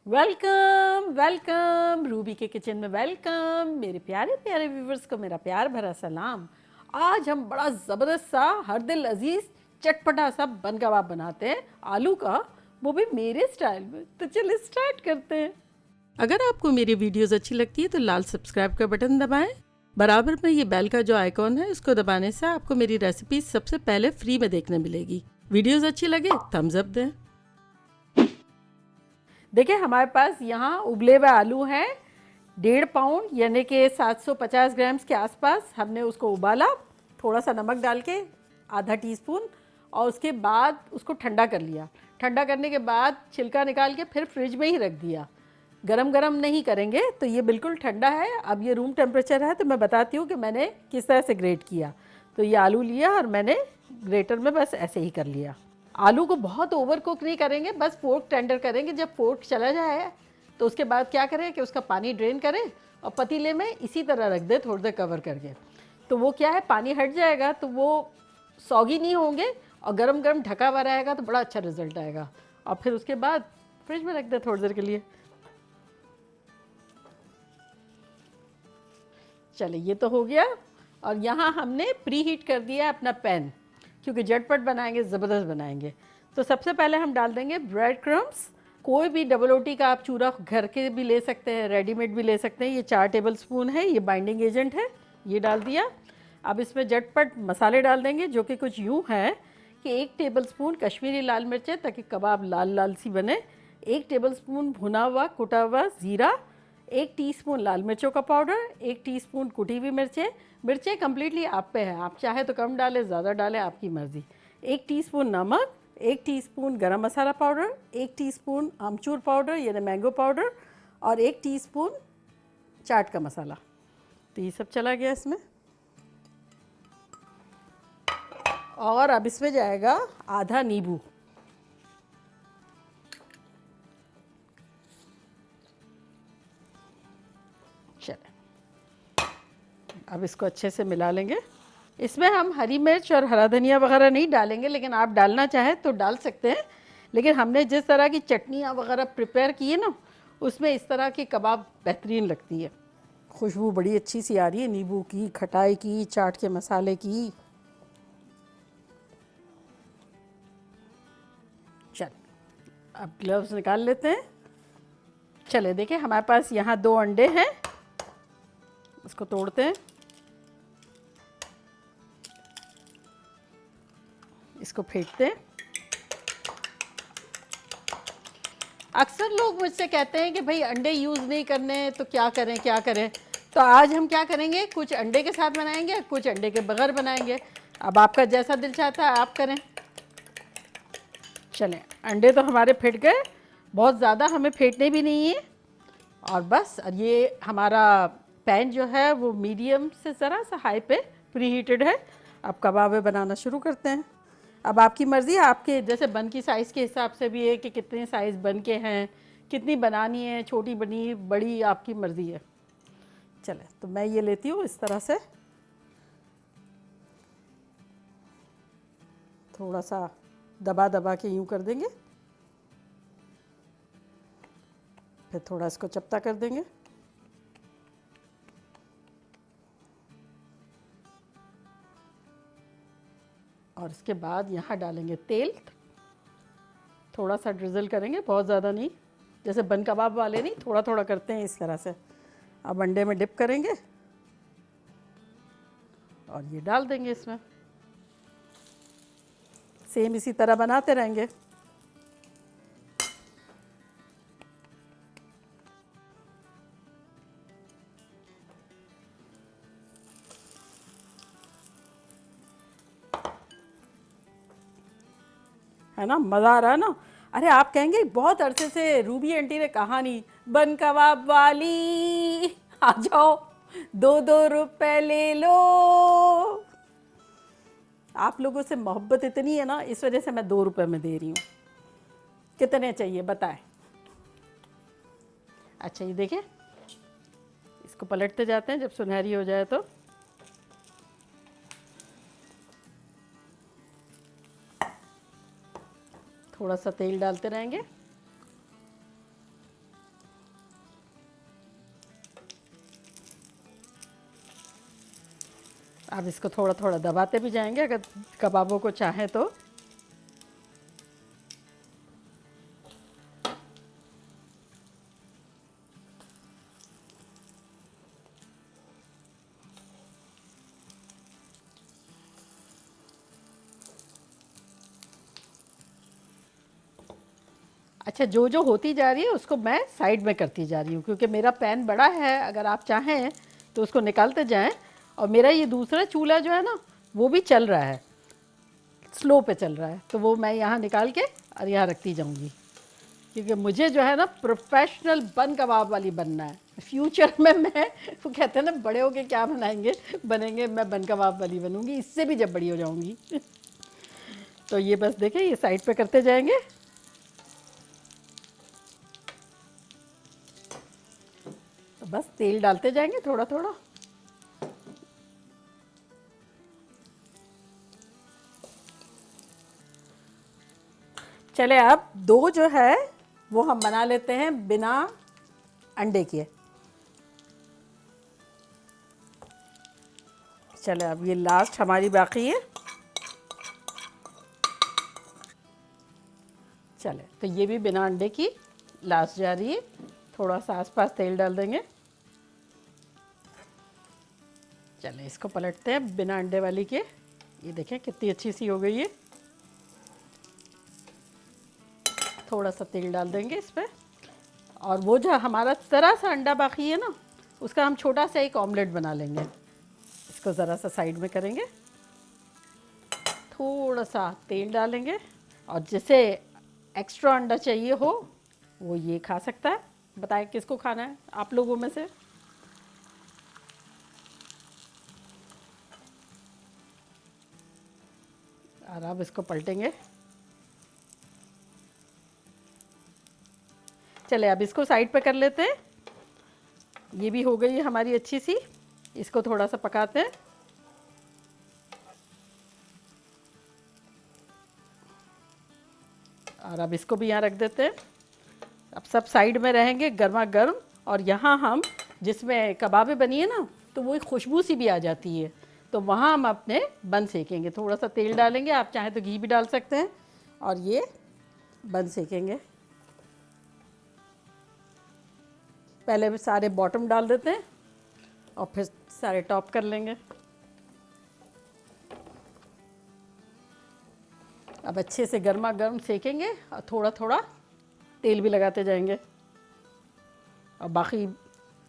Welcome welcome Ruby के kitchen में welcome. मेरे प्यारे प्यारे व्यूवर्स को मेरा प्यार भरा सलाम। आज हम बड़ा ज़बरदस्त सा हर दिल अजीज चटपटा सा बन कबाब बनाते हैं आलू का, वो भी मेरे स्टाइल में। तो चलिए स्टार्ट करते हैं। अगर आपको मेरी वीडियोस अच्छी लगती है तो लाल सब्सक्राइब का बटन दबाएं। बराबर में ये बेल का जो आइकॉन है उसको दबाने से आपको मेरी रेसिपी सबसे पहले फ्री में देखने मिलेगी। वीडियोस अच्छी लगे थम्स अप दें। देखिए हमारे पास यहाँ उबले हुए आलू हैं 1.5 पाउंड यानी कि 750 ग्राम्स के आसपास। हमने उसको उबाला, थोड़ा सा नमक डाल के आधा टीस्पून, और उसके बाद उसको ठंडा कर लिया। ठंडा करने के बाद छिलका निकाल के फिर फ्रिज में ही रख दिया। गरम गरम नहीं करेंगे, तो ये बिल्कुल ठंडा है। अब ये रूम टेम्परेचर है, तो मैं बताती हूँ कि मैंने किस तरह से ग्रेट किया। तो ये आलू लिया और मैंने ग्रेटर में बस ऐसे ही कर लिया। आलू को बहुत ओवर कुक नहीं करेंगे, बस फोर्क टेंडर करेंगे। जब फोर्क चला जाए तो उसके बाद क्या करें कि उसका पानी ड्रेन करें और पतीले में इसी तरह रख दें थोड़ी देर कवर करके। तो वो क्या है, पानी हट जाएगा तो वो सॉगी नहीं होंगे, और गरम गरम ढका हुआ रहेगा तो बड़ा अच्छा रिजल्ट आएगा। और फिर उसके बाद फ्रिज में रख दें थोड़ी देर के लिए। चलिए ये तो हो गया। और यहाँ हमने प्री हीट कर दिया अपना पैन, क्योंकि झटपट बनाएंगे, ज़बरदस्त बनाएंगे। तो सबसे पहले हम डाल देंगे ब्रेड क्रम्स। कोई भी डबल रोटी का आप चूरा घर के भी ले सकते हैं, रेडीमेड भी ले सकते हैं। ये 4 टेबल स्पून है, ये बाइंडिंग एजेंट है, ये डाल दिया। अब इसमें झटपट मसाले डाल देंगे, जो कि कुछ यूँ है कि 1 टेबल स्पून कश्मीरी लाल मिर्चें, ताकि कबाब लाल लाल सी बने। 1 टेबल स्पून भुना हुआ कुटा हुआ ज़ीरा, 1 टीस्पून लाल मिर्चों का पाउडर, 1 टीस्पून कुटी हुई मिर्चें। मिर्चें कम्प्लीटली आप पे है, आप चाहे तो कम डालें, ज़्यादा डालें, आपकी मर्ज़ी। 1 टीस्पून नमक, 1 टीस्पून गरम मसाला पाउडर, 1 टीस्पून आमचूर पाउडर यानी मैंगो पाउडर, और 1 टीस्पून चाट का मसाला। तो ये सब चला गया इसमें। और अब इसमें जाएगा आधा नींबू। चले अब इसको अच्छे से मिला लेंगे। इसमें हम हरी मिर्च और हरा धनिया वगैरह नहीं डालेंगे, लेकिन आप डालना चाहें तो डाल सकते हैं। लेकिन हमने जिस तरह की चटनियाँ वगैरह प्रिपेयर की है ना, उसमें इस तरह की कबाब बेहतरीन लगती है। खुशबू बड़ी अच्छी सी आ रही है, नींबू की, खटाई की, चाट के मसाले की। चल अब ग्लव्स निकाल लेते हैं। चले देखिए हमारे पास यहाँ 2 अंडे हैं, इसको तोड़ते हैं, इसको फेंटते हैं। अक्सर लोग मुझसे कहते हैं कि भाई अंडे यूज़ नहीं करने, तो क्या करें क्या करें। तो आज हम क्या करेंगे, कुछ अंडे के साथ बनाएंगे, कुछ अंडे के बगैर बनाएंगे। अब आपका जैसा दिल चाहता है आप करें। चलें, अंडे तो हमारे फेंट गए, बहुत ज़्यादा हमें फेंटने भी नहीं है। और बस, और ये हमारा पैन जो है वो मीडियम से ज़रा सा हाई पे प्री हीटेड है। अब कबाबें बनाना शुरू करते हैं। अब आपकी मर्ज़ी है, आपके जैसे बन की साइज़ के हिसाब से भी है कि कितने साइज़ बन के हैं, कितनी बनानी है, छोटी बनी बड़ी, आपकी मर्ज़ी है। चले तो मैं ये लेती हूँ इस तरह से, थोड़ा सा दबा दबा के यूँ कर देंगे, फिर थोड़ा इसको चपटा कर देंगे। और इसके बाद यहाँ डालेंगे तेल, थोड़ा सा ड्रिज़ल करेंगे, बहुत ज़्यादा नहीं, जैसे बन कबाब वाले नहीं, थोड़ा थोड़ा करते हैं इस तरह से। अब अंडे में डिप करेंगे और ये डाल देंगे इसमें। सेम इसी तरह बनाते रहेंगे। है ना, मज़ा आ रहा है ना। अरे आप कहेंगे बहुत अरसे से रूबी आंटी ने कहानी बन कबाब वाली, आ जाओ 2-2 रुपए ले लो। आप लोगों से मोहब्बत इतनी है ना, इस वजह से मैं 2 रुपए में दे रही हूँ। कितने चाहिए बताएं। अच्छा ये देखिए, इसको पलटते जाते हैं, जब सुनहरी हो जाए तो थोड़ा सा तेल डालते रहेंगे। आप इसको थोड़ा थोड़ा दबाते भी जाएंगे अगर कबाबों को चाहें तो। अच्छा, जो जो होती जा रही है उसको मैं साइड में करती जा रही हूँ, क्योंकि मेरा पैन बड़ा है। अगर आप चाहें तो उसको निकालते जाएं। और मेरा ये दूसरा चूल्हा जो है ना, वो भी चल रहा है, स्लो पे चल रहा है, तो वो मैं यहाँ निकाल के और यहाँ रखती जाऊँगी, क्योंकि मुझे जो है ना प्रोफेशनल बन कबाब वाली बनना है। फ्यूचर में मैं, वो कहते हैं ना बड़े होके क्या बनाएंगे बनेंगे, मैं बन कबाब वाली बनूंगी, इससे भी जब बड़ी हो जाऊंगी। तो ये बस देखें, ये साइड पे करते जाएंगे। तो बस तेल डालते जाएंगे थोड़ा थोड़ा। चले, अब दो जो है वो हम बना लेते हैं बिना अंडे के। चले, अब ये लास्ट हमारी बाकी है। चले, तो ये भी बिना अंडे की लास्ट जा रही है। थोड़ा सा आसपास तेल डाल देंगे। चले, इसको पलटते हैं बिना अंडे वाली के। ये देखें कितनी अच्छी सी हो गई है। थोड़ा सा तेल डाल देंगे इस पर। और वो जो हमारा ज़रा सा अंडा बाकी है ना, उसका हम छोटा सा एक ऑमलेट बना लेंगे। इसको ज़रा सा साइड में करेंगे, थोड़ा सा तेल डालेंगे। और जिसे एक्स्ट्रा अंडा चाहिए हो वो ये खा सकता है। बताएं किसको खाना है आप लोगों में से। और अब इसको पलटेंगे। चले, अब इसको साइड पे कर लेते हैं। ये भी हो गई है हमारी अच्छी सी। इसको थोड़ा सा पकाते हैं। और अब इसको भी यहाँ रख देते हैं। अब सब साइड में रहेंगे गर्मा गर्म। और यहाँ हम जिसमें कबाबें बनी है ना, तो वो एक खुशबू सी भी आ जाती है। तो वहाँ हम अपने बन सेकेंगे। थोड़ा सा तेल डालेंगे, आप चाहें तो घी भी डाल सकते हैं। और ये बन सेकेंगे। पहले भी सारे बॉटम डाल देते हैं और फिर सारे टॉप कर लेंगे। अब अच्छे से गर्मा गर्म सेकेंगे और थोड़ा थोड़ा तेल भी लगाते जाएंगे। और बाकी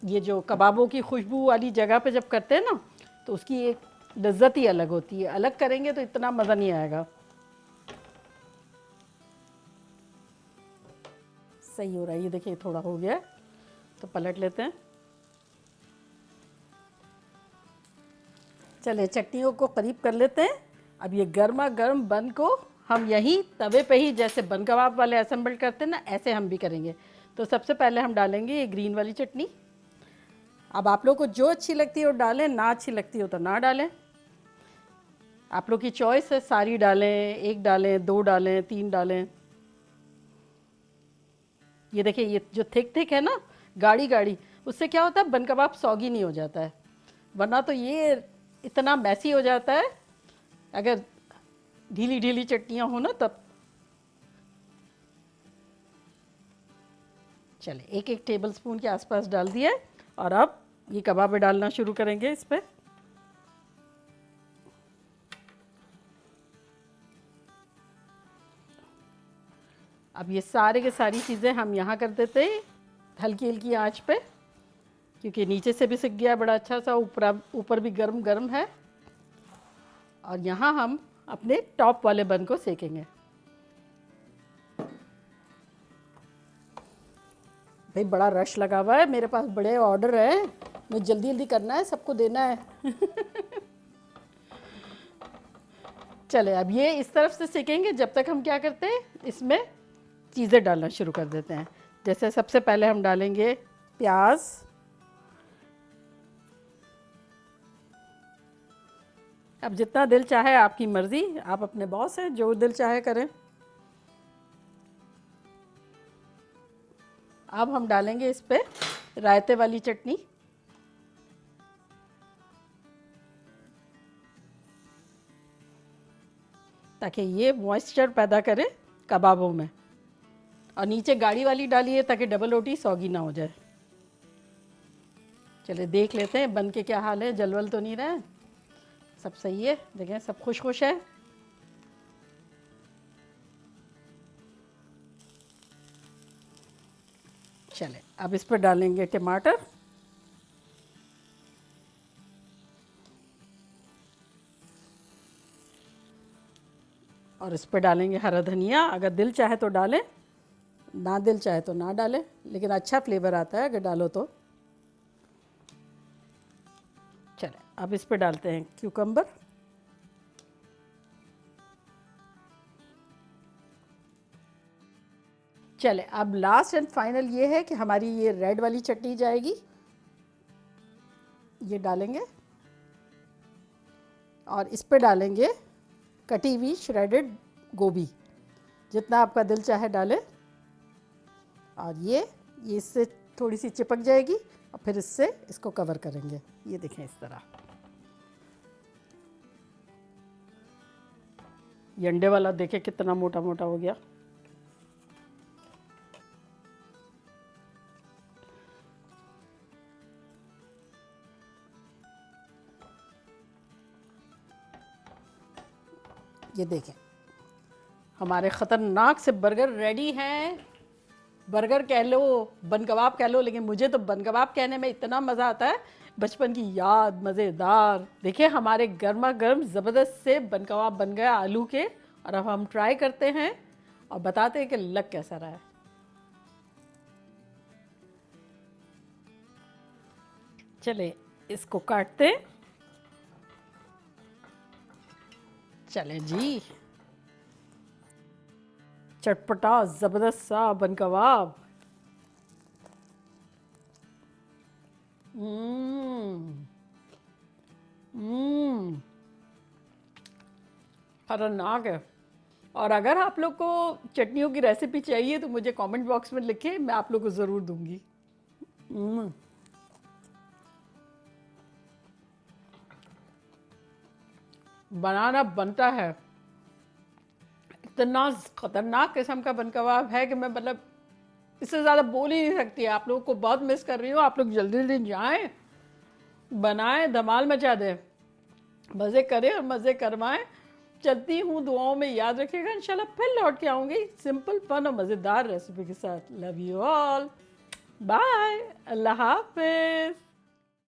ये जो कबाबों की खुशबू वाली जगह पे जब करते हैं ना, तो उसकी एक लज्जत ही अलग होती है। अलग करेंगे तो इतना मज़ा नहीं आएगा। सही हो रहा है, ये देखिए थोड़ा हो गया, तो पलट लेते हैं। चले, चटनियों को करीब कर लेते हैं। अब ये गर्मा गर्म बन को हम यहीं तवे पे ही, जैसे बन कबाब वाले असेंबल करते हैं ना, ऐसे हम भी करेंगे। तो सबसे पहले हम डालेंगे ये ग्रीन वाली चटनी। अब आप लोग को जो अच्छी लगती है वो डालें, ना अच्छी लगती हो तो ना डालें। आप लोग की चॉइस है, सारी डालें, एक डालें, दो डालें, तीन डालें। ये देखिए, ये जो थिक थिक है ना, गाढ़ी गाढ़ी, उससे क्या होता है बन कबाब सॉगी नहीं हो जाता है। वरना तो ये इतना मैसी हो जाता है अगर ढीली ढीली चटनियाँ हो ना तब। चले, एक एक टेबल स्पून के आसपास डाल दिया है। और अब ये कबाब डालना शुरू करेंगे इस पर। अब ये सारे के सारी चीज़ें हम यहाँ कर देते हैं हल्की हल्की आंच पे, क्योंकि नीचे से भी सिक गया बड़ा अच्छा सा, ऊपर ऊपर भी गर्म गर्म है। और यहाँ हम अपने टॉप वाले बन को सेकेंगे। भाई बड़ा रश लगा हुआ है, मेरे पास बड़े ऑर्डर हैं, मुझे जल्दी जल्दी करना है, सबको देना है। चले, अब ये इस तरफ से सेकेंगे जब तक हम क्या करते हैं, इसमें चीज़ें डालना शुरू कर देते हैं। जैसे सबसे पहले हम डालेंगे प्याज। अब जितना दिल चाहे, आपकी मर्ज़ी, आप अपने बॉस हैं, जो दिल चाहे करें। अब हम डालेंगे इस पे रायते वाली चटनी। ताकि ये मॉइस्चर पैदा करे कबाबों में। और नीचे गाढ़ी वाली डालिए ताकि डबल रोटी सौगी ना हो जाए। चलिए देख लेते हैं बन के क्या हाल है, जलवल तो नहीं रहा है, सब सही है। देखें सब खुश खुश है। चले अब इस पर डालेंगे टमाटर, और इस पर डालेंगे हरा धनिया। अगर दिल चाहे तो डालें, ना दिल चाहे तो ना डालें, लेकिन अच्छा फ्लेवर आता है अगर डालो तो। चले अब इस पर डालते हैं क्यूकम्बर, चले अब लास्ट एंड फाइनल ये है कि हमारी ये रेड वाली चटनी जाएगी, ये डालेंगे और इस पे डालेंगे कटी हुई श्रेडेड गोभी, जितना आपका दिल चाहे डालें। और ये इससे थोड़ी सी चिपक जाएगी और फिर इससे इसको कवर करेंगे। ये देखें इस तरह। ये अंडे वाला देखें कितना मोटा मोटा हो गया। ये देखें हमारे ख़तरनाक से बर्गर रेडी हैं। बर्गर कह लो, बन कबाब कह लो, लेकिन मुझे तो बन कबाब कहने में इतना मज़ा आता है, बचपन की याद, मज़ेदार। देखिए हमारे गर्मा गर्म ज़बरदस्त से बन कबाब बन गया आलू के। और अब हम ट्राई करते हैं और बताते हैं कि लग कैसा रहा है। चले इसको काटते हैं। चले जी, चटपटा ज़बरदस्त सा बन कबाब। खतरनाक है। और अगर आप लोग को चटनियों की रेसिपी चाहिए तो मुझे कमेंट बॉक्स में लिखें, मैं आप लोग को ज़रूर दूंगी। बनाना बनता है। इतना ख़तरनाक किस्म का बन कबाब है कि मैं मतलब इससे ज़्यादा बोल ही नहीं सकती। आप लोगों को बहुत मिस कर रही हूँ। आप लोग जल्दी जल्दी जाएं, बनाएं, धमाल मचा दें, मज़े करें और मज़े करवाएं। चलती हूँ, दुआओं में याद रखिएगा। इंशाल्लाह फिर लौट के आऊँगी सिंपल फन और मज़ेदार रेसिपी के साथ। लव यू ऑल, बाय, अल्लाह हाफिज़।